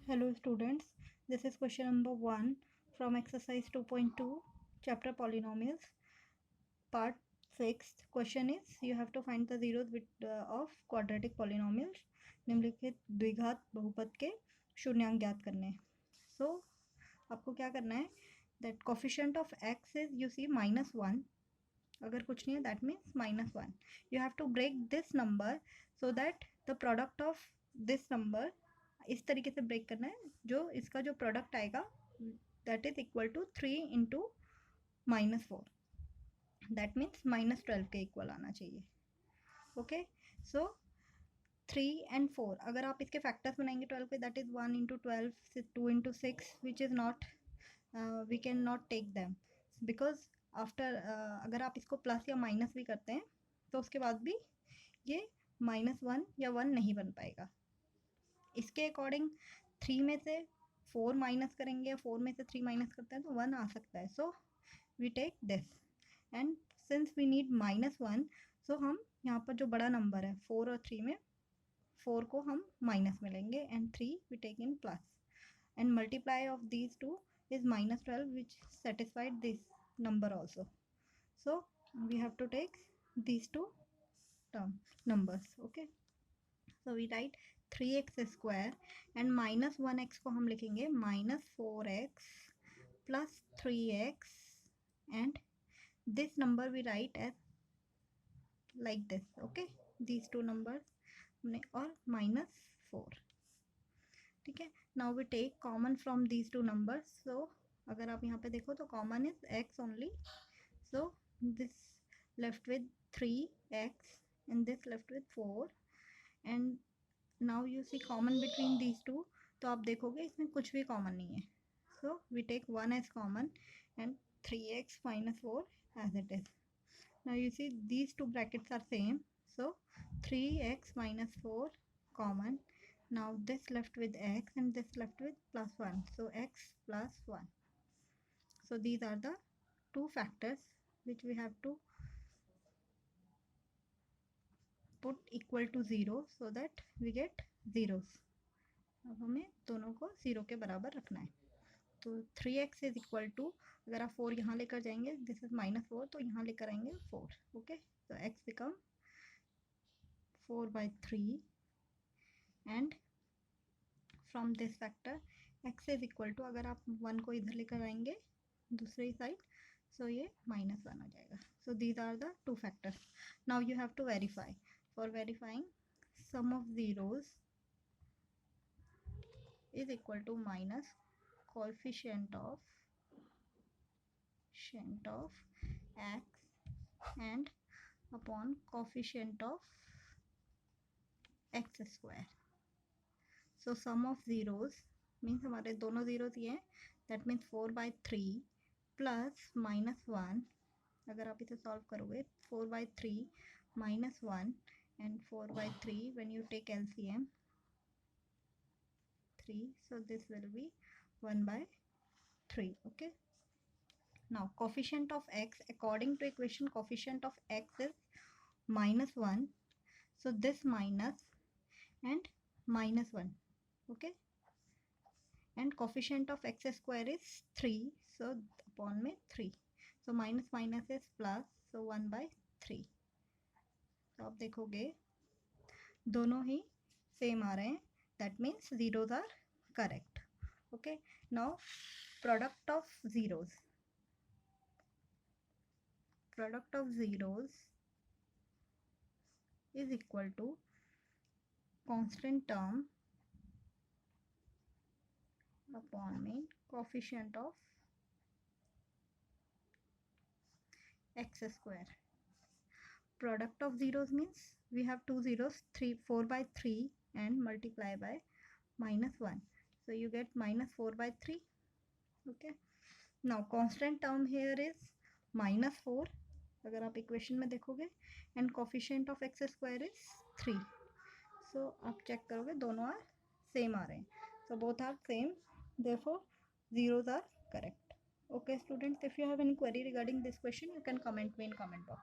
Hello students, this is question number 1 from exercise 2.2 chapter polynomials part 6. Question is you have to find the zeros of quadratic polynomials. निम्नलिखित द्विघात बहुपद के शून्यांक ज्ञात करने. So आपको क्या करना है that coefficient of x is you see -1. अगर कुछ नहीं है that means -1. You have to break this number so that the product of this number इस तरीके से ब्रेक करना है जो इसका जो प्रोडक्ट आएगा that is equal to 3 into -4. That means -12 के इक्वल आना चाहिए. ओके, सो 3 and 4 अगर आप इसके फैक्टर्स बनाएंगे 12 के that is 1 into 12, 2 into 6 which is not we can not take them because after अगर आप इसको प्लस या माइनस भी करते हैं तो उसके बाद भी ये -1 या 1 नहीं बन पाएगा. इसके अकॉर्डिंग 3 में से 4 माइनस करेंगे, 4 में से 3 माइनस करते हैं तो 1 आ सकता है. So we take this and since we need -1 so हम यहाँ पर जो बड़ा नंबर है 4 और 3 में 4 को हम माइनस में लेंगे and 3 we take in plus and multiply of these two is -12 which satisfied this number also. So we have to take these two numbers. Okay, so we write 3x square and -1x को हम लिखेंगे -4x plus 3x and this number we write as like this. Okay, these two numbers और -4. ठीक है, now we take common from these two numbers. So अगर आप यहाँ पे देखो तो common is x only. So this left with 3x and this left with 4 and now you see common between these two. तो आप देखोगे इसमें कुछ भी common नहीं है. So we take 1 as common and 3x minus 4 as it is. Now you see these two brackets are same. So 3x minus 4 common. Now this left with x and this left with +1. So x plus 1. So these are the two factors which we have to put equal to 0 so that we get zeros. अब हमें दोनों को 0 के बराबर रखना है. तो 3x is equal to अगर आप 4 यहाँ लेकर जाएंगे दिस इज -4 तो यहाँ लेकर आएंगे 4. ओके, तो x become 4/3 and from this factor x is equal to अगर आप 1 को इधर लेकर आएंगे दूसरी साइड सो ये -1 आ जाएगा. So these are the two factors. Now you have to verify. For verifying sum of zeros is equal to minus coefficient of x and upon coefficient of x square. So sum of zeros means हमारे दोनों zeros ये हैं. That means 4/3 plus -1. अगर आप इसे solve करोगे 4/3 -1 and 4/3 when you take LCM 3. So this will be 1/3. Okay. Now coefficient of x according to equation coefficient of x is -1. So this minus and -1. Okay, and coefficient of x square is 3. So upon में 3. So minus minus is plus. So 1/3. तो आप देखोगे दोनों ही same आ रहे हैं. That means zeros are correct. Okay, now product of zeros. Product of zeros is equal to constant term upon में coefficient of x square. Product of zeros means we have two zeros 4/3 and multiply by -1. So you get -4/3. Okay, now constant term here is -4 अगर आप equation में देखोगे and coefficient of x square is 3. So आप check करोगे दोनों are same आ रहे हैं. So both are same, therefore zeros are correct. Okay students, if you have any query regarding this question you can comment me in comment box.